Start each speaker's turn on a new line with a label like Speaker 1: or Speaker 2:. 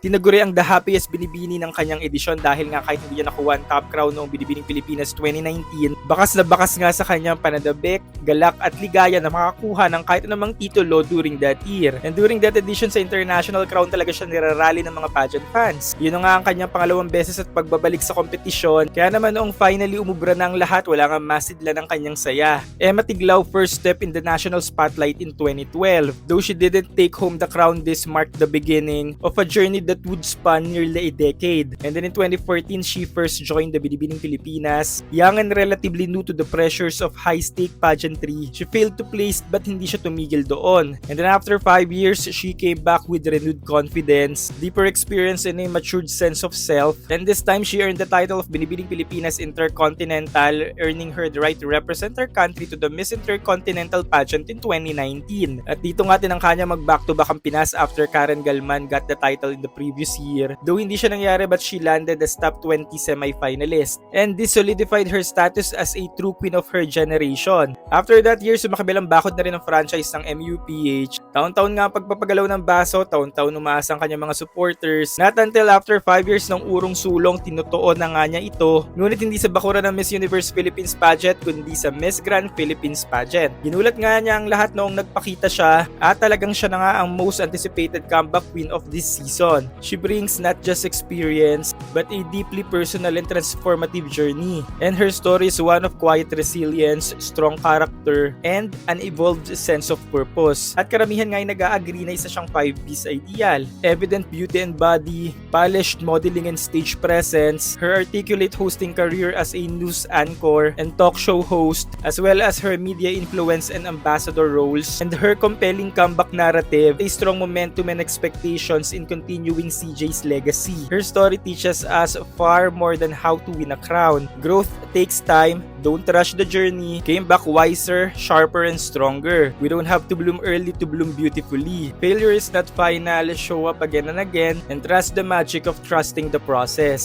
Speaker 1: Tinaguri ang the happiest binibini ng kanyang edisyon dahil nga kahit hindi niya nakuha ang top crown noong Binibining Pilipinas 2019, bakas na bakas nga sa kanyang panadabik, galak at ligaya na makakuha ng kahit anumang titulo during that year. And during that edition sa International Crown talaga siya nirarally ng mga pageant fans. Yun nga ang kanyang pangalawang beses at pagbabalik sa kompetisyon, kaya naman noong finally umubra na ang lahat, wala nga masidla ng kanyang saya. Emma Tiglao first step in the national spotlight in 2012. Though she didn't take home the crown, this marked the beginning of a journey that would span nearly a decade. And then in 2014, she first joined the Binibining Pilipinas. Young and relatively new to the pressures of high-stake pageantry, she failed to place but hindi siya tumigil doon. And then after 5 years, she came back with renewed confidence, deeper experience and a matured sense of self. And this time, she earned the title of Binibining Pilipinas Intercontinental, earning her the right to represent her country to the Miss Intercontinental pageant in 2019. At dito nga tinangka niya mag-back-to-back ang Pinas after Karen Galman got the title in the previous year. Though hindi siya nangyari but she landed as top 20 semi-finalist. And this solidified her status as a true queen of her generation. After that year, sumakabilang bakod na rin ang franchise ng MUPH. Taon-taon nga pagpapagalaw ng baso, taon-taon umaas ang kanyang mga supporters. Not until after 5 years ng urong sulong, tinutuon na nga niya ito. Ngunit hindi sa bakuran ng Miss Universe Philippines pageant, kundi sa Miss Grand Philippines pageant. Ginulat nga niya ang lahat noong nagpakita siya at talagang siya na nga ang most anticipated comeback queen of this season. She brings not just experience but a deeply personal and transformative journey. And her story is one of quiet resilience, strong character, and an evolved sense of purpose. At karamihan nga ay nag-agree na isa siyang 5B's ideal. Evident beauty and body, polished modeling and stage presence, her articulate hosting career as a news anchor and talk show host, as well as her media influence and ambassador roles, and her compelling comeback narrative, a strong momentum and expectations in continuing CJ's legacy. Her story teaches us far more than how to win a crown. Growth takes time, don't rush the journey, came back wiser, sharper, and stronger. We don't have to bloom early to bloom beautifully. Failure is not final, show up again and again, and trust the magic of trusting the process.